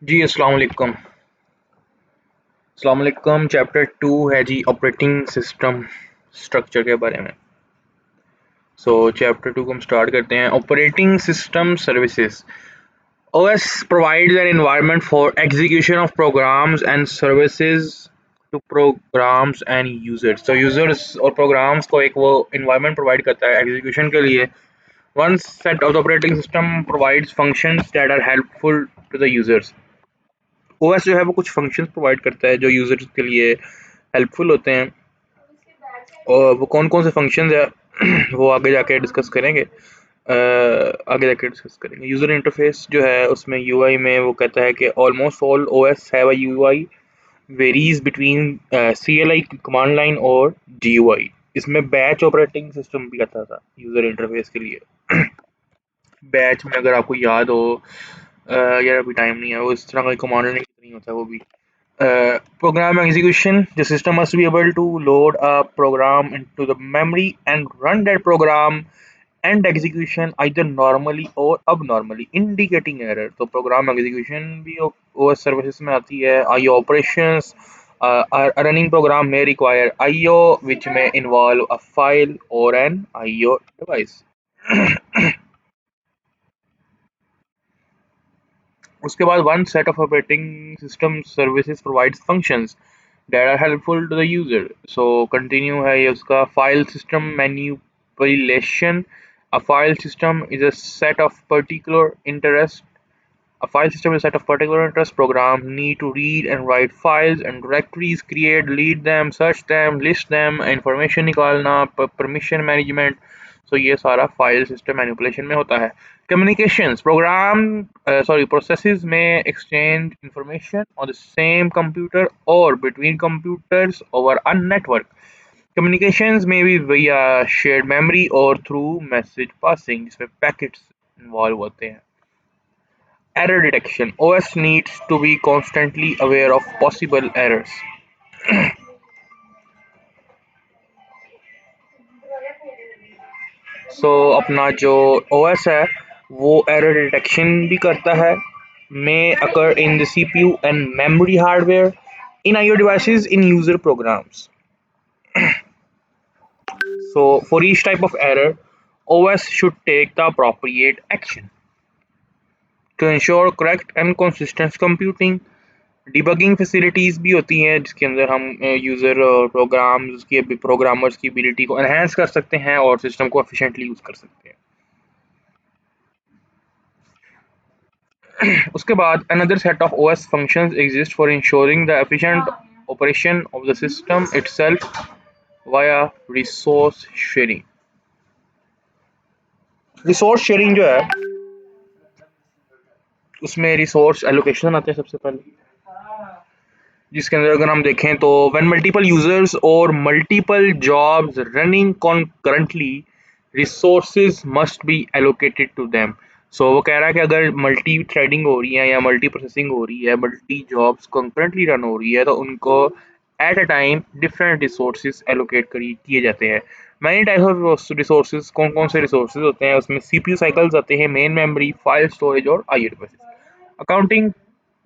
जी अस्सलाम वालेकुम। चैप्टर 2 है जी ऑपरेटिंग सिस्टम स्ट्रक्चर के बारे में। चैप्टर 2 को हम स्टार्ट करते हैं। Operating system services. OS provides an environment for execution of programs and services to programs and users। तो users और programs को एक वो environment provide करता है execution के लिए। One set of the operating system provides functions that are helpful to the users। OS जो है वो कुछ functions provide करता है जो users के लिए हेल्पफुल होते हैं। और वो कौन कौन से फंक्शंस है वो आगे जाके डिस्कस करेंगे। यूज़र इंटरफेस जो है उसमें यूआई में वो कहता है कि almost all OS have a UI varies between CLI command line और जीयूआई। इसमें बैच ऑपरेटिंग सिस्टम भी आता था यूज़र इंटरफेस के लिए। बैच में अगर आपको याद हो, यार अभी टाइम नहीं है, वो इस तरह का कमांड नहीं होता वो भी। Program execution, the system must be able to load a program into the memory and run that program and execution either normally or abnormally indicating error। तो program execution भी OS services में आती है। IO operations, a running program may require IO which may involve a file or an IO device। उसके बाद one set of operating system services provides functions that are helpful to the user। continue है ये उसका। file system manipulation। A file system is a set of particular interest A file system is a set of particular interest programs need to read and write files and directories, create, lead them, search them, list them, information निकालना, permission management। ये सारा file system manipulation में होता है। Communications processes may exchange information on the same computer or between computers over a network। Communications may be via shared memory or through message passing जिसमें packets involve होते हैं। Error detection: OS needs to be constantly aware of possible errors। अपना जो OS है वो error detection भी करता है। May occur in the CPU and memory hardware, in IO devices, in user programs। For each type of error, OS should take the appropriate action to ensure correct and consistent computing। Debugging facilities भी होती हैं जिसके अंदर हम user और programmes की programmers की ability को एनहांस कर सकते हैं और सिस्टम को एफिशिएंटली यूज़ कर सकते हैं। उसके बाद another set of OS functions exist for ensuring the efficient operation of the system itself via resource sharing. Resource sharing जो है उसमें रिसोर्स एलोकेशन आते हैं सबसे पहले, जिसके अंदर अगर हम देखें तो व्हेन मल्टीपल यूजर्स और multiple jobs running concurrently resources must be allocated to them. वो कह रहा है कि अगर मल्टी थ्रेडिंग हो रही है या मल्टी प्रोसेसिंग हो रही है, मल्टी जॉब्स कॉन्करेंटली रन हो रही है, तो उनको at a time different resources allocate किए जाते हैं। मैनी टाइप्स ऑफ रिसोर्सेज, कौन कौन से रिसोर्सेज होते हैं उसमें सीपीयू साइकिल्स आते हैं, मेन मेमोरी, फाइल स्टोरेज और आईओ डिवाइसेस। अकाउंटिंग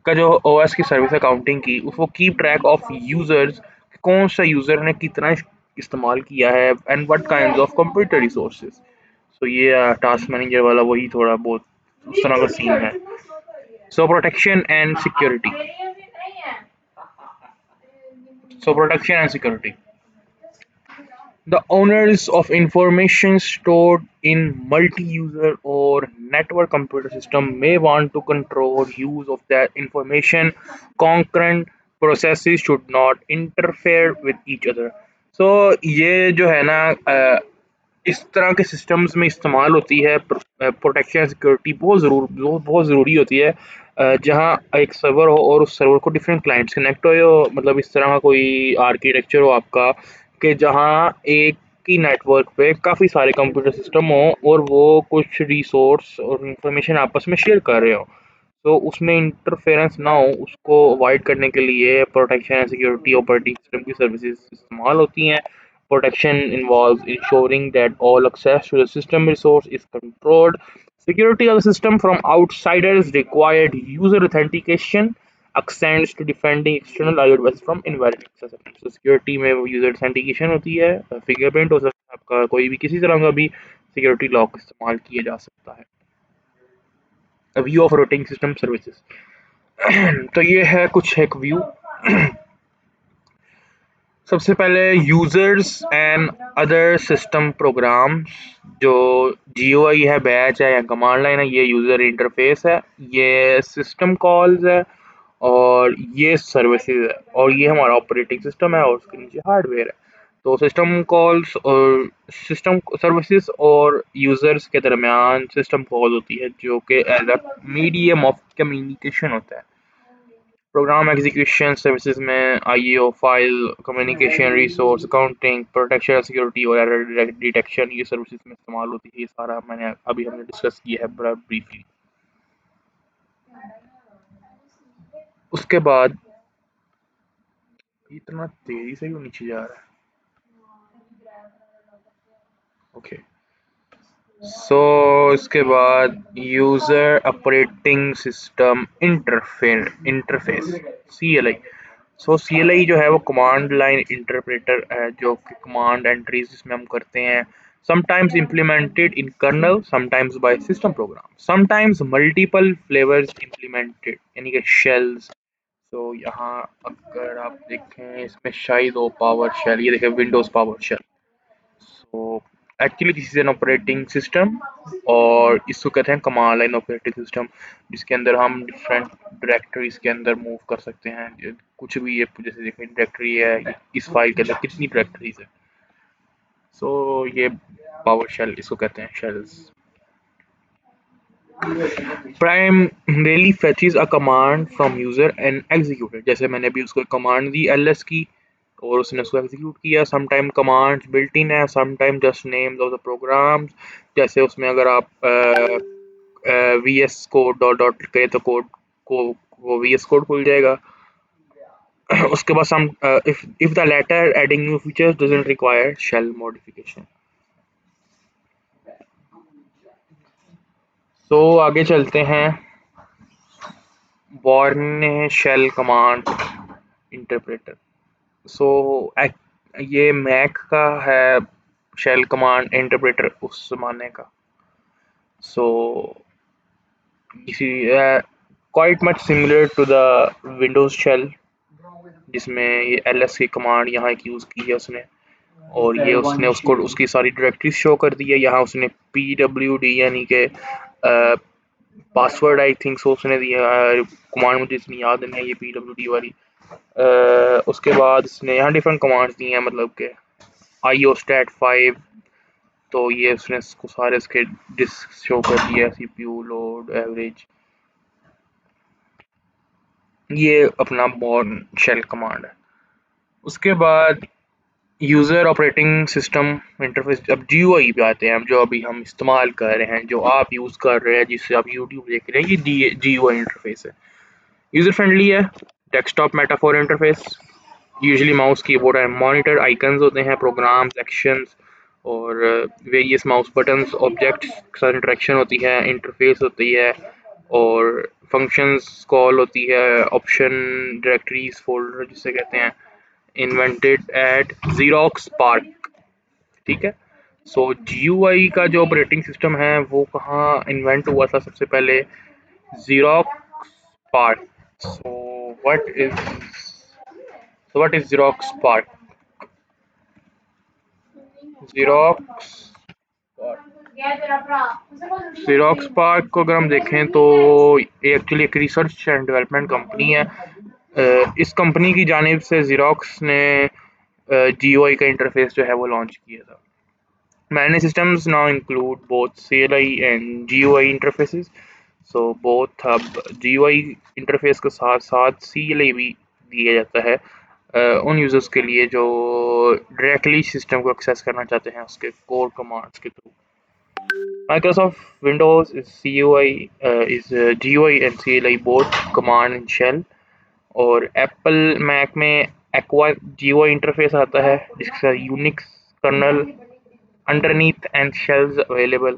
का जो ओएस की सर्विस अकाउंटिंग की उसको कीप ट्रैक ऑफ यूजर्स, कौन सा यूजर ने कितना इस्तेमाल किया है and what kinds of computer resources. ये टास्क मैनेजर वाला वही थोड़ा बहुत उस तरह का सीन है। Protection and security. Protection and security, the owners of information stored in multi-user or network computer system may want to control use of that information। Concurrent processes should not interfere with each other। ये जो है ना इस तरह के systems में इस्तेमाल होती है। प्रोटेक्शन सिक्योरिटी बहुत ज़रूरी होती है। जहाँ एक सर्वर हो और उस सर्वर को डिफरेंट क्लाइंट्स कनेक्ट हो, मतलब इस तरह का कोई आर्किटेक्चर हो आपका कि जहाँ एक ही नेटवर्क पे काफ़ी सारे कंप्यूटर सिस्टम हो और वो कुछ रिसोर्स और इंफॉर्मेशन आपस में शेयर कर रहे हो, तो उसमें इंटरफेरेंस ना हो, उसको अवॉइड करने के लिए protection and security operating system की सर्विसेज इस्तेमाल होती हैं। Protection involves ensuring that all access to the system resource is controlled Security of the system from outsiders required user authentication extends to defending external IO devices from invalid access. So security में वो user authentication होती है, fingerprint हो सकता है आपका, कोई भी किसी तरह का भी सिक्योरिटी लॉक इस्तेमाल किया जा सकता है। View of operating system services तो ये है कुछ एक व्यू। सबसे पहले users and other system programs, जो GUI है, बैच है या कमांड लाइन है, ये यूजर इंटरफेस है, ये सिस्टम कॉल्स है और ये सर्विसेज है और ये हमारा ऑपरेटिंग सिस्टम है और उसके नीचे हार्डवेयर है। तो सिस्टम कॉल्स और सिस्टम सर्विसेज और यूजर्स के दरमियान सिस्टम कॉल होती है जो कि as a medium of communication होता है। प्रोग्राम एग्जीक्यूशन सर्विसेज में IO, file communication, resource accounting, protection, security और एरर डिटेक्शन ये सर्विसेज में इस्तेमाल होती है। ये सारा हमने डिस्कस किया है बड़ा ब्रीफली। उसके बाद इतना तेजी से क्यों नीचे जा रहा है? ओके सो इसके बाद user operating system interface CLI। सो CLI जो है वो कमांड लाइन इंटरप्रेटर है, जो कि कमांड एंट्रीज जिसमें हम करते हैं, sometimes implemented in kernel, sometimes by system program, sometimes multiple flavors implemented यानी कि shells। तो यहाँ अगर आप देखें इसमें शायद हो पावर शेल, ये देखें Windows PowerShell. So actually this is an operating system और इसको कहते हैं कमांड लाइन ऑपरेटिंग सिस्टम, जिसके अंदर हम डिफरेंट डायरेक्टरीज के अंदर मूव कर सकते हैं कुछ भी। ये जैसे देखें डायरेक्टरी है, इस फाइल के अंदर कितनी डायरेक्टरीज है। सो ये पावर शेल इसको कहते हैं, shells. Primarily फेचेस a command from user and executed, जैसे मैंने अभी उसको कमांड दी ls की और उसने उसको एग्जीक्यूट किया। Some time commands built in है, some time just names of the programs. जैसे उसमें अगर आप VS कोड डॉट डॉट करें तो कोड को वो VS कोड खुल जाएगा। उसके बाद some if the latter adding new features doesn't require shell modification. तो आगे चलते हैं, Bourne shell command interpreter. So ये मैक का है शेल कमांड इंटरप्रेटर उस जमाने का। सो इसी quite much similar to the Windows shell, जिसमें ये ls की कमांड यहाँ एक यूज़ की है उसने, और ये उसने उसको उसकी सारी डायरेक्टरी शो कर दी है। यहाँ उसने pwd यानी कि पासवर्ड आई थिंक सो उसने दिया, कमांड मुझे इतनी याद नहीं है ये pwd वाली। उसके बाद इसने यहाँ डिफरेंट कमांड्स दी हैं, मतलब के IOSTAT5, तो ये उसने इसको सारे इसके डिस्क शो कर दिया, CPU लोड एवरेज। ये अपना बॉर्न शेल कमांड है। उसके बाद यूज़र ऑपरेटिंग सिस्टम इंटरफेस। अब GUI पे आते हैं, हम जो अभी हम इस्तेमाल कर रहे हैं, जो आप यूज़ कर रहे हैं, जिससे आप YouTube देख रहे हैं, ये GUI इंटरफेस है। यूज़र फ्रेंडली है, desktop metaphor interface, usually mouse keyboard and monitor icons होते हैं, प्रोग्राम्स एक्शंस और वेरियस माउस बटन्स ऑब्जेक्ट्स के साथ इंटरेक्शन होती है, इंटरफेस होती है और फंक्शंस कॉल होती है, ऑप्शन डायरेक्टरीज फोल्डर जिसे कहते हैं, इन्वेंटेड एट Xerox PARC। ठीक है। सो GUI का जो ऑपरेटिंग सिस्टम है वो कहाँ इन्वेंट हुआ था सबसे पहले? Xerox PARC। So what is Xerox PARC? Xerox Xerox PARC को अगर हम देखें तो ये एक्चुअली एक रिसर्च एंड डेवलपमेंट कंपनी है। इस कंपनी की जानिब से Xerox ने GUI का इंटरफेस जो है वो लॉन्च किया था। Many systems now include both CLI and GUI interfaces. So both अब GUI इंटरफेस के साथ साथ CLI भी दिया जाता है उन यूजर्स के लिए जो डायरेक्टली सिस्टम को एक्सेस करना चाहते हैं उसके कोर कमांड्स के through. Microsoft Windows is CUI is GUI and CLI both command and shell, और Apple Mac में Aqua GUI इंटरफेस आता है जिसके साथ Unix kernel underneath and shells available।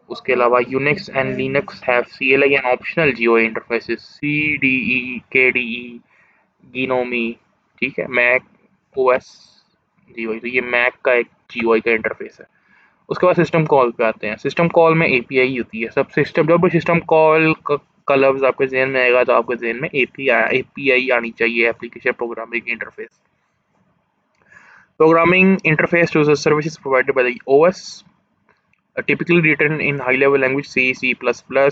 उसके अलावा Unix and Linux have CLI and optional GUI interfaces CDE KDE GNOME, ठीक है। मैक OS GUI, तो ये मैक का एक GUI का इंटरफेस है। उसके बाद सिस्टम कॉल पे आते हैं। सिस्टम कॉल में API होती है। जब भी सिस्टम कॉल का लफ्ज आपके जहन में आएगा तो आपके जहन में API आनी चाहिए, application programming interface. Programming interface uses services provided by the OS, typically written in high-level language C, C++,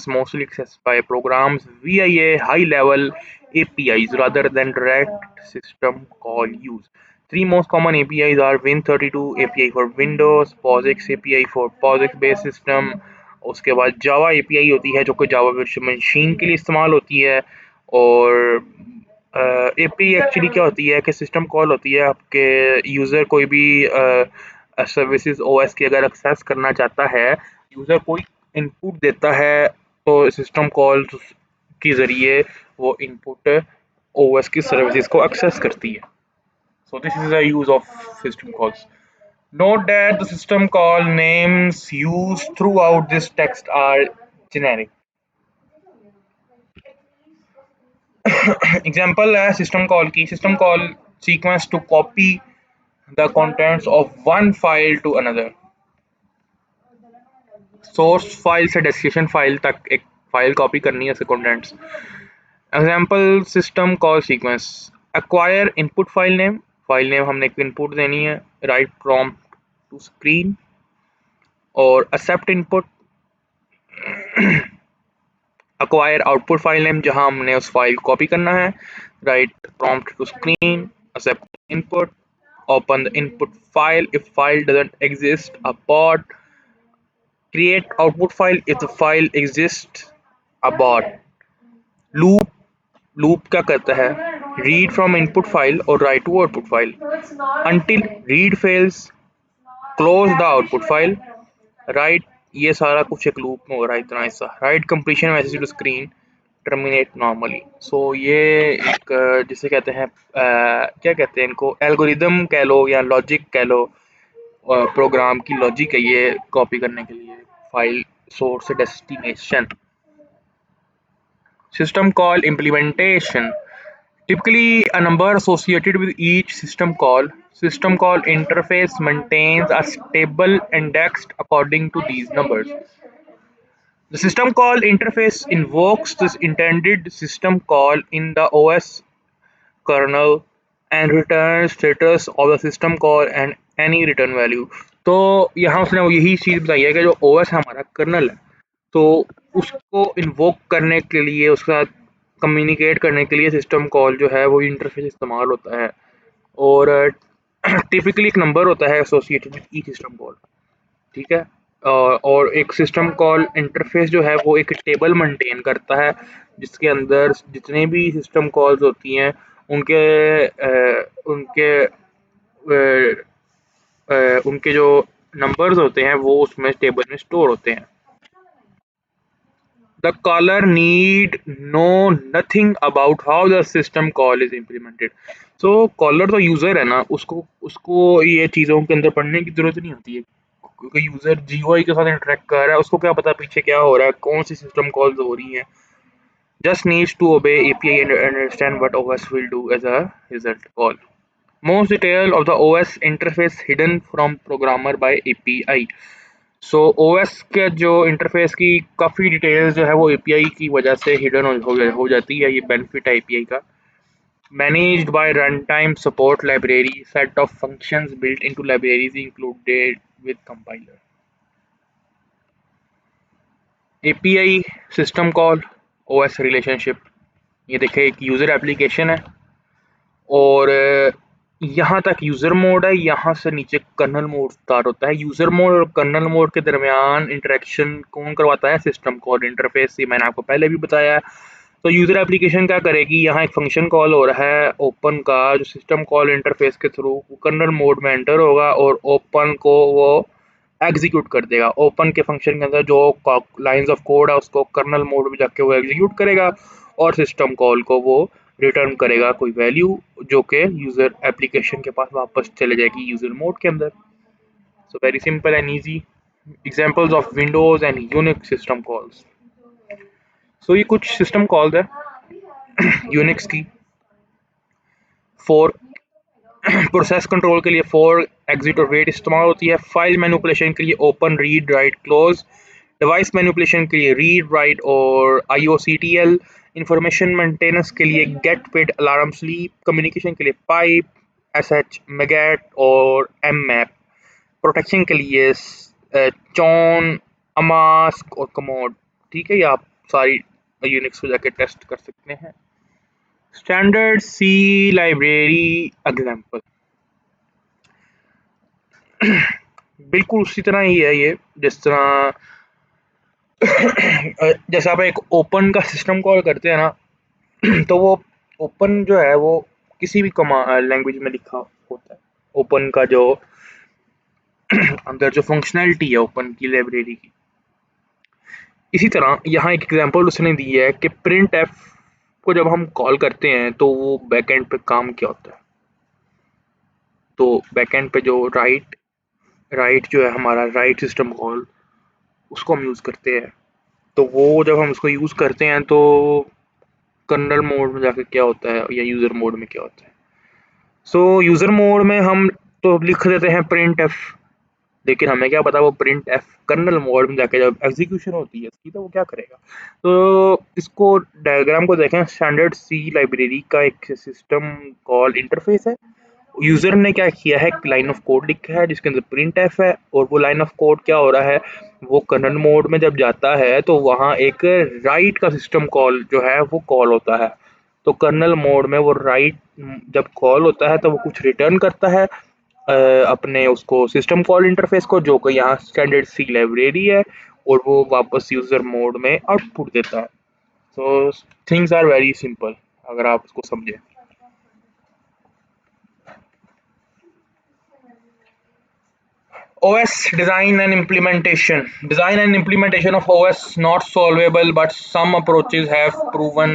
mostly accessed by programs via a high-level APIs rather than direct system call use. Three most common APIs are Win32 API for Windows, POSIX API for POSIX-based system, उसके बाद जावा API होती है जो कि Java virtual machine के लिए इस्तेमाल होती है। और API एक्चुअली क्या होती है कि सिस्टम कॉल होती है, आपके यूज़र कोई भी सर्विसेज OS की अगर एक्सेस करना चाहता है, यूज़र कोई इनपुट देता है तो सिस्टम कॉल के ज़रिए वो इनपुट OS की सर्विसेज को एक्सेस करती है। So this is the use of system calls. Note that the system call names used throughout this text are generic. Example है सिस्टम कॉल की। System call sequence to copy the contents of one file to another. Source file से destination file तक एक file copy करनी है उसके contents. Example system call sequence. Acquire input file name हमने एक इनपुट देनी है। राइट प्रॉम्प्ट टू स्क्रीन और accept input. Acquire output file name जहां हमने उस फाइल कॉपी करना है। Write prompt to screen, accept input, open the input file if file doesn't exist, abort, create output file if the file exists, abort। Loop क्या करता है, read from input file और write to output file until read fails, close the output file, write. ये सारा कुछ एक loop में हो रहा है इतना हिस्सा। Write completion message to screen, terminate normally. So ये एक जिसे कहते हैं क्या कहते हैं इनको, एल्गोरिदम कह लो या लॉजिक कह लो, प्रोग्राम की लॉजिक है ये कॉपी करने के लिए फाइल सोर्स से destination. System call implementation, typically a number associated with each system call. System call interface maintains a stable index according to these numbers. The system call interface invokes this intended system call in the OS kernel and returns status of the system call and any return value. तो यहाँ उसने यही चीज़ बताई है कि जो OS हमारा colonel है, तो उसको इन्वोक करने के लिए, उसके साथ कम्युनिकेट करने के लिए सिस्टम कॉल जो है वो इंटरफेस इस्तेमाल होता है। और टिपिकली एक नंबर होता है associated with each system call, ठीक है। और एक सिस्टम कॉल इंटरफेस जो है वो एक टेबल मेंटेन करता है जिसके अंदर जितने भी सिस्टम कॉल्स होती हैं उनके उनके उनके जो नंबर्स होते हैं वो उसमें टेबल में स्टोर होते हैं। The caller need know nothing about how the system call is implemented. So caller तो यूजर है ना, उसको उसको ये चीज़ों के अंदर पढ़ने की जरूरत नहीं होती है क्योंकि यूजर GUI के साथ इंटरेक्ट कर रहा है, उसको क्या पता पीछे क्या हो रहा है, कौन सी सिस्टम कॉल्स हो रही हैं। Just needs to obey API and understand what OS will do as a result call. Most detail of the OS interface hidden from programmer by API. So OS के जो इंटरफेस की काफ़ी details जो है वो API की वजह से हिडन हो जाती है। ये बेनिफिट है API का। Managed by run time support library, set of functions built into libraries included with compiler. API system call OS relationship, ये देखिए एक यूज़र एप्लीकेशन है और यहाँ तक यूज़र मोड है, यहाँ से नीचे कर्नल मोड स्टार्ट होता है। यूज़र मोड और कर्नल मोड के दरमियान इंटरेक्शन कौन करवाता है, सिस्टम कॉल इंटरफेस। ये मैंने आपको पहले भी बताया है। तो यूज़र एप्लीकेशन क्या करेगी, यहाँ एक फंक्शन कॉल हो रहा है ओपन का, जो सिस्टम कॉल इंटरफेस के थ्रू कर्नल मोड में एंटर होगा और ओपन को वो एग्जीक्यूट कर देगा। ओपन के फंक्शन के अंदर जो लाइंस ऑफ कोड है उसको कर्नल मोड में जाके वो एग्जीक्यूट करेगा और सिस्टम कॉल को वो रिटर्न करेगा कोई वैल्यू जो कि यूज़र एप्लीकेशन के पास वापस चले जाएगी यूज़र मोड के अंदर। So very simple and easy. Examples of Windows and Unix system calls. So ये कुछ सिस्टम कॉल्स है यूनिक्स की। फोर प्रोसेस कंट्रोल के लिए फोर एग्जिट और वेट इस्तेमाल होती है। फाइल मैनिपुलेशन के लिए open, read, right, close. Device manipulation के लिए रीड, राइट और IOCTL। इंफॉर्मेशन मेंटेनेंस के लिए गेट, पिट, अलार्म, स्लीप। कम्युनिकेशन के लिए पाइप, SH, मेगैट और MMAP। प्रोटेक्शन के लिए चॉन, अमास्क और कमोड। ठीक है, ये आप सारी यूनिक्स को जाके टेस्ट कर सकते हैं। स्टैंडर्ड सी लाइब्रेरी एग्जांपल बिल्कुल उसी तरह ही है ये, जिस तरह जैसे आप एक ओपन का सिस्टम कॉल करते हैं ना तो वो ओपन जो है वो किसी भी लैंग्वेज में लिखा होता है। ओपन का जो अंदर जो फंक्शनैलिटी है ओपन की लाइब्रेरी की। इसी तरह यहाँ एक एग्जांपल उसने दी है कि प्रिंट एफ को जब हम कॉल करते हैं तो वो बैकएंड पे काम क्या होता है। तो बैकएंड पे जो राइट राइट जो है हमारा राइट सिस्टम कॉल, उसको हम यूज़ करते हैं। तो वो जब हम उसको यूज़ करते हैं तो कर्नल मोड में जाके क्या होता है या यूज़र मोड में क्या होता है। सो यूज़र मोड में हम तो लिख देते हैं प्रिंट एफ, लेकिन हमें क्या पता वो प्रिंट एफ कर्नल मोड में जाके जब एग्जीक्यूशन होती है इसकी तो वो क्या करेगा। तो इसको डायग्राम को देखें, स्टैंडर्ड सी लाइब्रेरी का एक सिस्टम कॉल इंटरफेस है। यूजर ने क्या किया है, एक लाइन ऑफ कोड लिखा है जिसके अंदर प्रिंट एफ है, और वो लाइन ऑफ कोड क्या हो रहा है, वो कर्नल मोड में जब जाता है तो वहाँ एक राइट का सिस्टम कॉल जो है वो कॉल होता है। तो कर्नल मोड में वो राइट जब कॉल होता है तो वो कुछ रिटर्न करता है अपने उसको सिस्टम कॉल इंटरफेस को, जो कि यहाँ स्टैंडर्ड सी लाइब्रेरी है, और वो वापस यूजर मोड में आउटपुट देता है। So things are very simple अगर आप उसको समझें। OS design and implementation. Design and implementation of OS not solvable, but some approaches have proven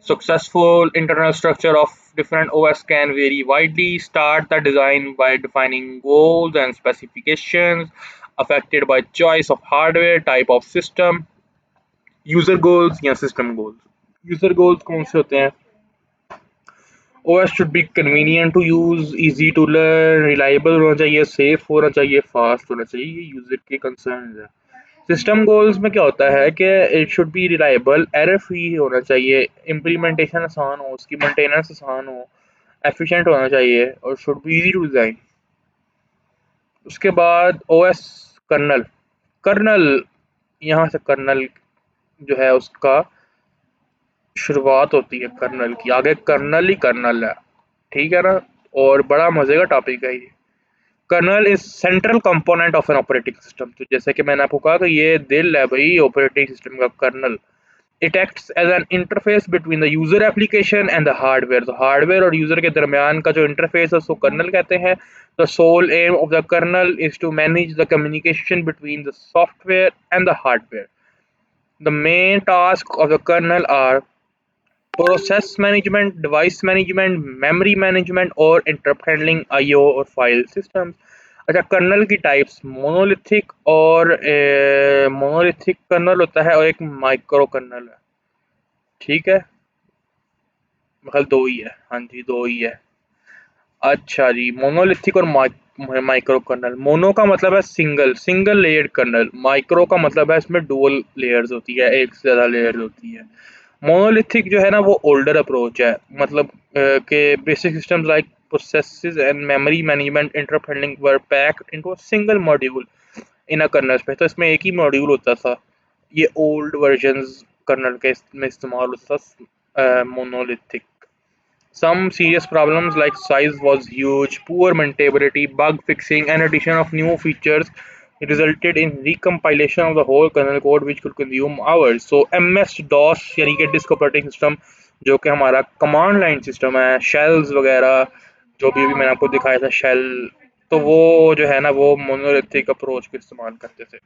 successful. Internal structure of different OS can vary widely. Start the design by defining goals and specifications affected by choice of hardware, type of system, user goals या system goals. User goals कौन से होते हैं? OS should be convenient to use, easy to learn, reliable होना चाहिए, safe होना चाहिए, fast होना चाहिए। ये यूजर के कंसर्न है। सिस्टम गोल्स में क्या होता है कि it should be reliable, error free होना चाहिए, इम्प्लीमेंटेशन आसान हो, उसकी मेंटेनेंस आसान हो, एफिशिएंट होना चाहिए और should be easy to design. उसके बाद OS कर्नल। कर्नल यहाँ से कर्नल जो है उसका शुरुआत होती है कर्नल की, आगे कर्नल ही कर्नल है। ठीक है ना, और बड़ा मजे का टॉपिक है ये। Kernel is central component of an operating system. तो जैसे कि मैंने आपको कहा कि ये दिल है भाई ऑपरेटिंग सिस्टम का, kernel. It acts as an interface between the user application and the hardware. तो हार्डवेयर और यूजर के दरमियान का जो इंटरफेस है उसको कर्नल कहते हैं। The sole aim of the kernel is to manage the communication between the software and the hardware. The main task of the kernel are process management, device management, memory management और interrupt handling, IO और file systems. अच्छा, kernel की types monolithic और monolithic kernel होता है और एक micro kernel है। ठीक है, मतलब दो ही है, हाँ जी दो ही है। अच्छा जी, मोनोलिथिक और माइक्रो कर्नल। मोनो का मतलब है single single layered kernel, micro का मतलब है इसमें डुअल लेयर्स होती है, एक से ज़्यादा लेयर्स होती है। मोनोलिथिक जो है ना वो ओल्डर अप्रोच है, मतलब कि basic systems like processes and memory management, interrupt handling were packed into a single module in a kernel space. तो इसमें एक ही मॉड्यूल होता था। ये ओल्ड वर्जन्स कर्नल के में इस्तेमाल होता था monolithic. Some serious problems like size was huge, poor maintainability, bug fixing, and addition of new features resulted in recompilation of the whole kernel code which could consume hours. So MS-DOS यानी कि disk operating system, जो कि हमारा command line system है, shells वगैरह जो भी अभी मैंने आपको दिखाया था शेल, तो वो जो है ना वो मोनोलिथिक अप्रोच को इस्तेमाल करते थे।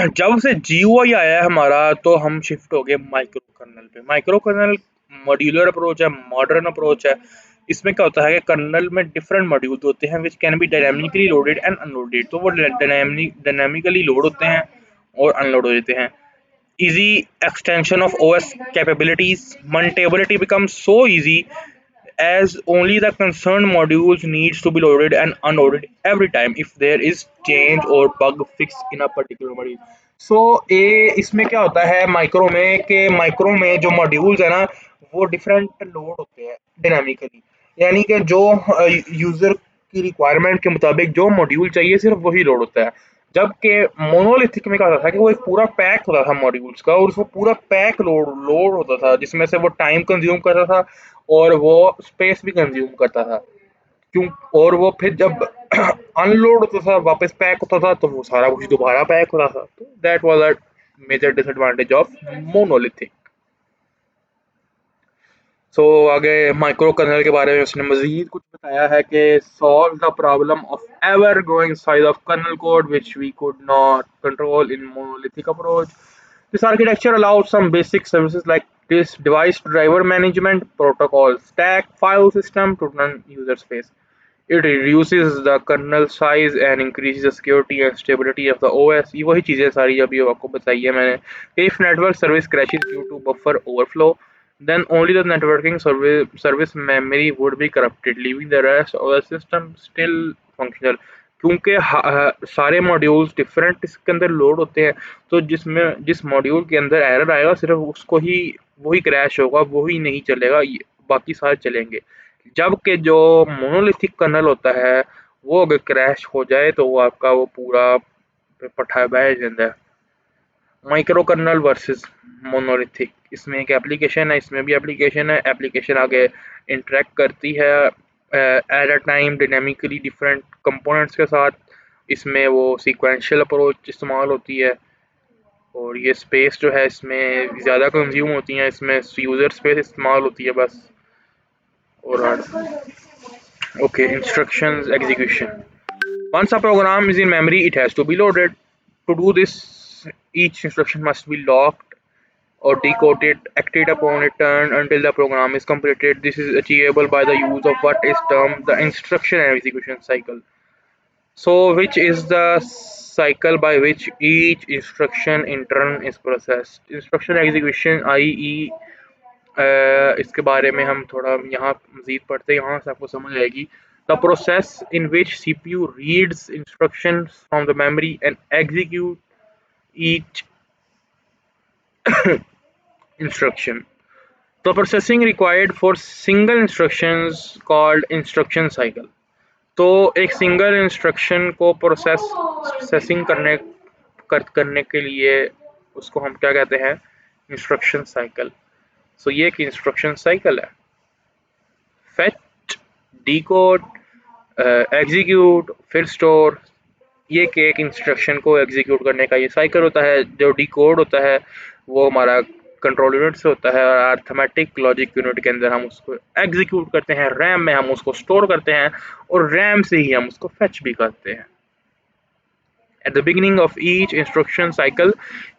जब से GUI आया है हमारा तो हम शिफ्ट हो गए माइक्रो कर्नल पे। माइक्रो कर्नल मॉड्यूलर अप्रोच है, मॉडर्न अप्रोच है। इसमें क्या होता है कि कर्नल में डिफरेंट मॉड्यूल्स होते हैं which can be dynamically loaded and unloaded. तो वो डायनामिकली लोड होते हैं और अनलोड हो जाते हैं। Easy extension of OS capabilities. Maintainability becomes so easy as only the concerned modules needs to be loaded and unloaded every time if there is change or bug fix in a particular module. So ये इसमें क्या होता है micro में कि micro में जो modules है ना वो डिफरेंट लोड होते हैं डायनामिकली, यानी कि जो यूजर की रिक्वायरमेंट के मुताबिक जो मॉड्यूल चाहिए सिर्फ वही लोड होता है। जबकि मोनोलिथिक में क्या होता था कि वो एक पूरा पैक होता था मॉड्यूल्स का और उसको पूरा पैक लोड लोड होता था जिसमें से वो टाइम कंज्यूम करता था और वो स्पेस भी कंज्यूम करता था। क्यों? और वो फिर जब अनलोड होता था वापस पैक होता था तो वो सारा कुछ दोबारा पैक होता था। तो that was a major disadvantage of monolithic. So आगे माइक्रो कर्नल के बारे में उसने मजीद कुछ बताया है कि solve the problem of ever growing size of kernel code which we could not control in monolithic approach. This architecture allows some basic services like this device driver management, protocol stack, file system to run user space. It reduces the kernel size and increases the security and stability of the OS. ये वही चीज़ें सारी अभी आपको बताई है मैंने। If network service crashes due to buffer overflow, then only the networking service memory would be corrupted, leaving the rest of the system still functional. क्योंकि सारे मॉड्यूल्स डिफरेंट इसके अंदर लोड होते हैं, तो जिस मॉड्यूल के अंदर एरर आएगा सिर्फ उसको ही वही क्रैश होगा, वही नहीं चलेगा, बाकी सारे चलेंगे। जबकि जो मोनोलिथिक कर्नल होता है वो अगर क्रैश हो जाए तो वो आपका वो पूरा पट्टा बह जाता है। माइक्रो कर्नल वर्सेस मोनोलिथिक, इसमें एक एप्लीकेशन है, इसमें भी एप्लीकेशन है। एप्लीकेशन आगे इंटरेक्ट करती है at a time dynamically different components के साथ। इसमें वो सीक्वेंशियल अप्रोच इस्तेमाल होती है और ये स्पेस जो है इसमें ज़्यादा कंज्यूम होती है, इसमें यूज़र स्पेस इस्तेमाल होती है बस। और okay, instructions execution. Once a program is in memory, it has to be loaded. To do this, each instruction must be locked or decoded, acted upon return until the program is completed. This is achievable by the use of what is termed the instruction execution cycle. So, which is the cycle by which each instruction in turn is processed. Instruction execution, i.e. इसके बारे में हम थोड़ा यहाँ मज़ीद पढ़ते हैं, यहाँ से आपको समझ आएगी। The process in which CPU reads instructions from the memory and execute each instruction. The processing required for single instructions called instruction cycle. तो एक सिंगल इंस्ट्रक्शन को प्रोसेसिंग करने के लिए उसको हम क्या कहते हैं? Instruction cycle. सो ये एक इंस्ट्रक्शन साइकिल है। फेच, डिकोड, एग्जीक्यूट, फिर स्टोर, ये कि एक इंस्ट्रक्शन को एग्जीक्यूट करने का ये साइकिल होता है। जो डिकोड होता है वो हमारा कंट्रोल यूनिट से होता है और अर्थमेटिक लॉजिक यूनिट के अंदर हम उसको एग्जीक्यूट करते हैं, रैम में हम उसको स्टोर करते हैं और रैम से ही हम उसको फेच भी करते हैं। At the beginning of each instruction cycle,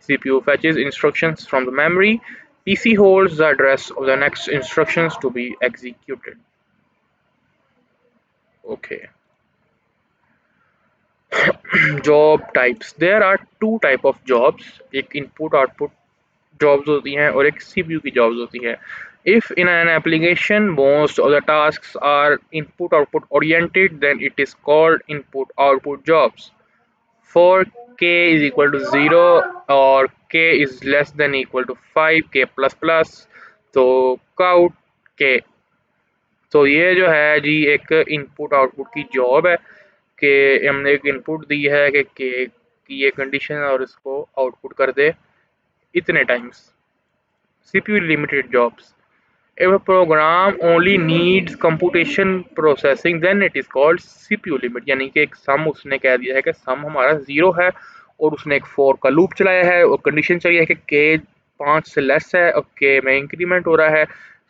CPU fetches instructions from the memory. PC holds the address of the next instructions to be executed. Okay. Job types. There are two type of jobs. एक input output jobs होती हैं और एक CPU की jobs होती हैं। If in an application most of the tasks are input output oriented, then it is called input output jobs. For k is equal to 0 और k is less than equal to 5, k plus plus, तो cout k। तो ये जो है जी एक input output की job है कि हमने एक इनपुट दी है कि k की ये कंडीशन और इसको आउटपुट कर दे इतने times. CPU limited jobs. If a program only needs computation processing, then it is called CPU limit। यानी कि एक सम उसने कह दिया है कि सम हमारा 0 है और उसने एक फॉर का लूप चलाया है और कंडीशन चाहिए है कि k 5 से लेस है और k में इंक्रीमेंट हो रहा है।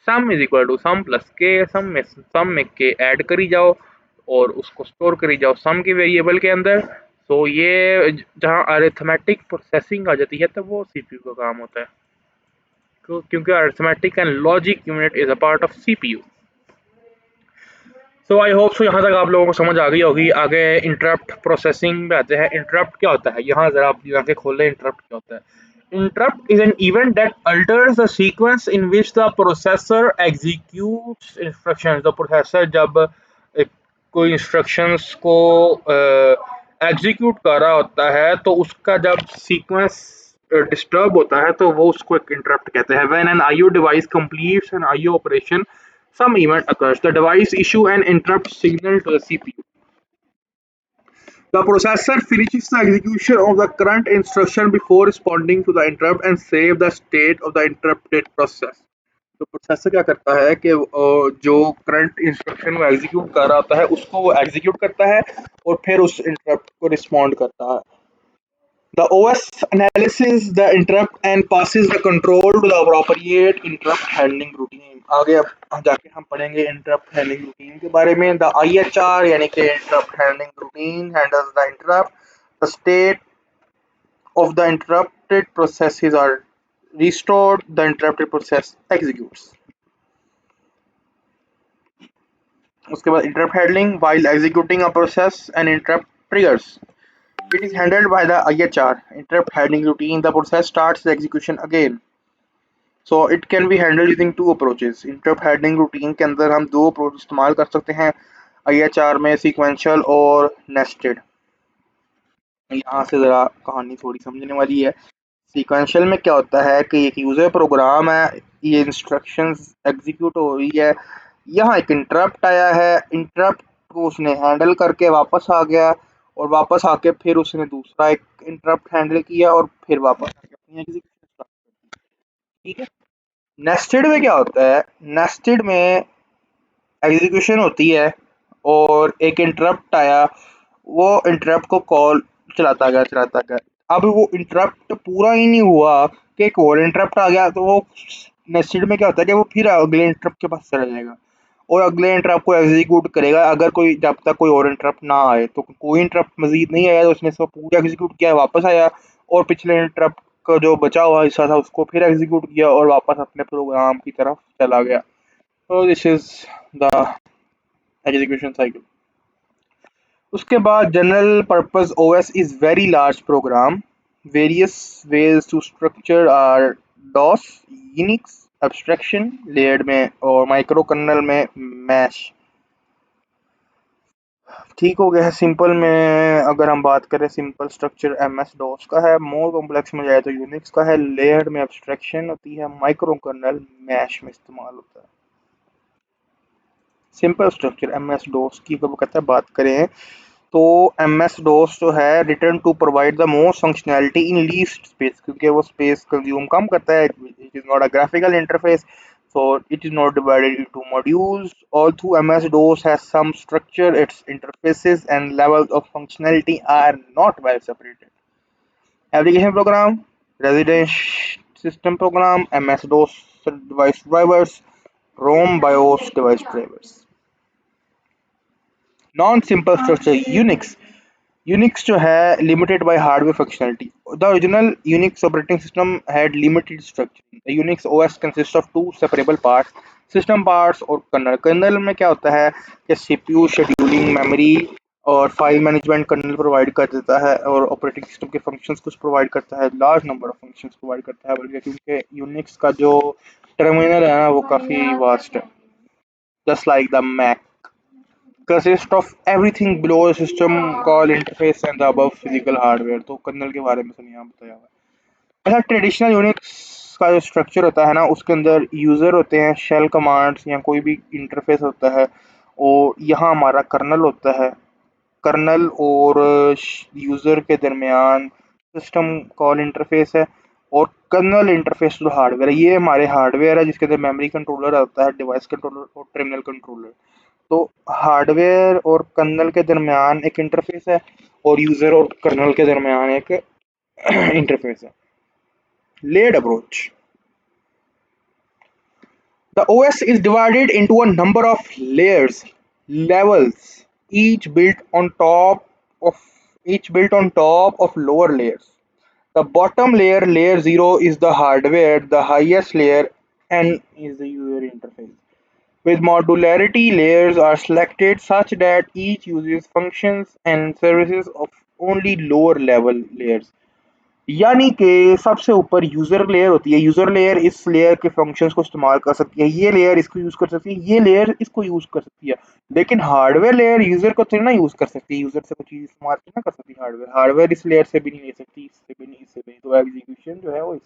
Sum is equal to sum plus k, sum में k ऐड करी जाओ और उसको स्टोर करी जाओ सम के वेरिएबल के अंदर। तो ये जहाँ अरिथमेटिक प्रोसेसिंग आ जाती है तब वो CPU का काम होता है, क्योंकि arithmetic and logic unit is a part of CPU. So I hope so यहाँ तक आप लोगों को समझ आ गई होगी। आगे इंटरप्ट प्रोसेसिंग में आते हैं। इंटरप्ट क्या होता है, यहाँ जरा आप आंखें खोल लें। इंटरप्ट क्या होता है? Interrupt is an event that altars the sequence in which the processor executes instructions. The processor जब कोई इंस्ट्रक्शंस को एग्जीक्यूट कर रहा होता है तो उसका जब सीक्वेंस डिस्टर्ब होता है तो वो उसको एक इंटरप्ट कहते हैं। When an IO device completes an IO operation, some event occurs. The device issue an interrupt signal to the CPU. The processor finishes the execution of the current instruction before responding to the interrupt and save the state of the interrupted process. तो processor क्या करता है कि जो current instruction वो execute कर रहा होता है उसको वो एग्जीक्यूट करता है और फिर उस इंटरप्ट को रिस्पॉन्ड करता है। The OS analyzes the interrupt and passes the control to the appropriate interrupt handling routine. आगे अब जाके हम पढ़ेंगे interrupt handling routine के बारे में। The IHR यानी कि interrupt handling routine handles the interrupt. The state of the interrupted processes are restored. The interrupted process executes. उसके बाद interrupt handling while executing a process an interrupt triggers. It is handled by the IHR interrupt handling routine. The process starts the execution again. So it can be handled using two approaches. Interrupt handling routine के अंदर हम दो approach इस्तेमाल कर सकते हैं IHR में, sequential और नेस्टेड। यहाँ से ज़रा कहानी थोड़ी समझने वाली है। सीक्वेंशियल में क्या होता है कि एक यूज़र प्रोग्राम है, ये इंस्ट्रक्शंस एग्जीक्यूट हो रही है, यहाँ एक इंटरप्ट आया है, इंटरप्ट को उसने हैंडल करके वापस आ गया और वापस आके फिर उसने दूसरा एक इंटरप्ट हैंडल किया और फिर वापस आके अपनी एग्जीक्यूशन स्टार्ट कर दी। ठीक है। नेस्टेड में क्या होता है, नेस्टेड में एग्जीक्यूशन होती है और एक इंटरप्ट आया, वो इंटरप्ट को कॉल चलाता गया। अब वो इंटरप्ट पूरा ही नहीं हुआ कि एक और इंटरप्ट आ गया, तो वो नेस्टेड में क्या होता है कि वो फिर अगले इंटरप्ट के पास चला जाएगा और अगले इंटरप्ट को एग्जीक्यूट करेगा। अगर कोई जब तक कोई और इंटरप्ट ना आए, तो कोई इंटरप्ट मजीद नहीं आया तो उसने इसको पूरा एग्जीक्यूट किया, वापस आया और पिछले इंटरप्ट का जो बचा हुआ हिस्सा था उसको फिर एग्जीक्यूट किया और वापस अपने प्रोग्राम की तरफ चला गया। तो this is the execution cycle. उसके बाद general purpose OS is very large program. Various ways to structure are DOS, Unix, abstraction layered में और माइक्रो कर्नल में मैश। ठीक हो गया है। सिंपल में अगर हम बात करें, सिंपल स्ट्रक्चर एमएस डॉस का है, मोर कॉम्प्लेक्स में जाए तो यूनिक्स का है, लेयर्ड में एब्स्ट्रैक्शन होती है, माइक्रो कर्नल मैश में इस्तेमाल होता है। सिंपल स्ट्रक्चर एमएस डॉस की अगर कहते हैं बात करें तो एमएस डॉस जो है return to provide the most functionality in least space, क्योंकि वो स्पेस कंज्यूम कम करता है। It is not a graphical interface, so it is not divided into modules. Although MS-DOS has some structure, its interfaces and levels of functionality are not well separated. Application program, residence system program, MS-DOS device drivers, ROM BIOS device drivers. Non-simple structure Unix. Unix जो है limited by hardware functionality. The original Unix operating system had limited structure. The Unix OS consists of two separable parts, system parts और colonel. Colonel में क्या होता है कि CPU, scheduling, memory और file management colonel provide कर देता है और ऑपरेटिंग सिस्टम के फंक्शंस कुछ प्रोवाइड करता है, large number of functions provide करता है, बल्कि क्योंकि यूनिक्स का जो टर्मिनल है ना वो काफ़ी वास्ट है, just like the Mac consist of everything below a system call interface and the above physical hardware। तो कर्नल के बारे में सुनिए यहाँ बताया हुआ है। ऐसा ट्रेडिशनल यूनिक्स का जो स्ट्रक्चर होता है ना, उसके अंदर यूज़र होते हैं, शेल कमांड्स या कोई भी इंटरफेस होता है और यहाँ हमारा कर्नल होता है। कर्नल और यूज़र के दरमियान सिस्टम कॉल इंटरफेस है और कर्नल इंटरफेस जो हार्डवेयर है, ये हमारे हार्डवेयर है जिसके अंदर मेमोरी कंट्रोलर होता है, डिवाइस कंट्रोलर और टर्मिनल कंट्रोलर। तो हार्डवेयर और कर्नल के दरमियान एक इंटरफेस है और यूज़र और कर्नल के दरमियान एक इंटरफेस है। Layered approach. The OS is divided into a number of layers, levels, each built on top of lower layers. The bottom layer, layer 0, is the hardware. The highest layer, N, is the user interface. With modularity, layers are selected such that each uses functions and services of only lower level layers. यानी कि सबसे ऊपर user layer होती है। User layer इस layer के functions को इस्तेमाल कर सकती है, ये लेयर इसको यूज कर सकती है, ये लेयर इसको यूज कर सकती है। लेकिन हार्डवेयर लेयर यूजर को तो ना यूज कर सकती है, यूजर से कोई चीज इस्तेमाल ना कर सकती। हार्डवेयर हार्डवेयर इस लेयर से भी नहीं ले सकती, इससे भी नहीं, इससे भी नहीं। तो एग्जीक्यूशन जो है वो इस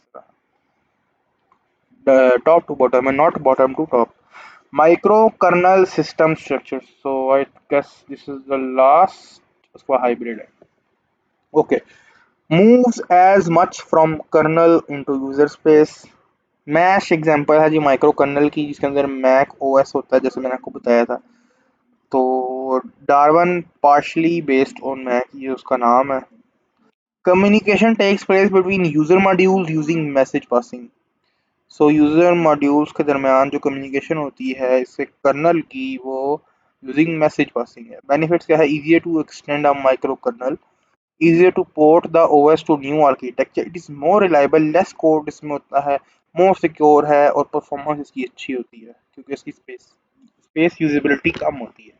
तरह टॉप टू बॉटम है, not bottom to top. Microkernel system structure. So I guess this is the last उसका hybrid है। Okay. Moves as much from kernel into user space. Mach example है जी माइक्रो कर्नल की, जिसके अंदर Mac OS होता है, जैसे मैंने आपको बताया था। तो Darwin partially based on Mach, ये उसका नाम है। Communication takes place between user module using message passing. So user modules के दरमियान जो कम्युनिकेशन होती है इससे कर्नल की, वो यूजिंग मैसेज पासिंग है। बेनिफिट्स क्या है? Easier to extend a micro kernel, easier to port the OS to new architecture, it is more reliable, less code इसमें होता है, more secure है, और परफॉर्मेंस इसकी अच्छी होती है क्योंकि इसकी स्पेस यूजेबिलिटी कम होती है।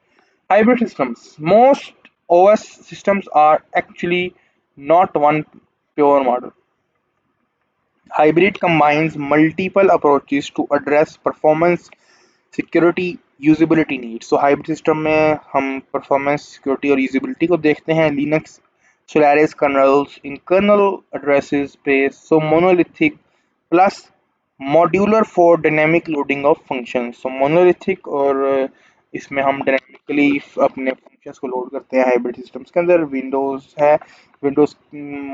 Hybrid systems, most OS systems are actually not one pure model. Hybrid combines multiple approaches to address performance, security, usability needs. तो हाइब्रिड सिस्टम में हम परफॉर्मेंस, सिक्योरिटी और यूजिबिलिटी को देखते हैं। Linux Solaris kernels in kernel addresses space, so monolithic plus modular for dynamic loading of functions। so monolithic, और इसमें हम डायनेमिकली अपने फंक्शंस को लोड करते हैं। हाइब्रिड सिस्टम्स के अंदर विंडोज है, विंडोज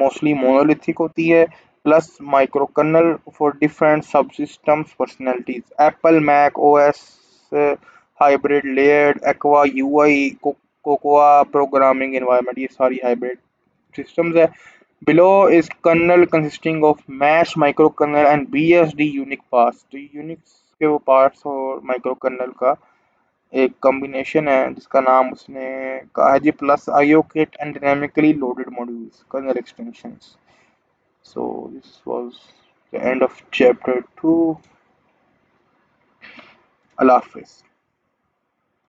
मोस्टली मोनोलिथिक होती है, plus micro kernel for different sub systems personalities. Apple Mac OS hybrid, layered, Aqua UI, Cocoa programming environment, ये सारी हाइब्रिड systems है। Below is kernel consisting of mash, microkernel and BSD unique parts। तो Unix के वो parts और micro colonel का एक combination है जिसका नाम उसने कहा है जी plus IO kit and dynamically loaded modules, kernel extensions। So this was the end of chapter 2। Allah Hafiz।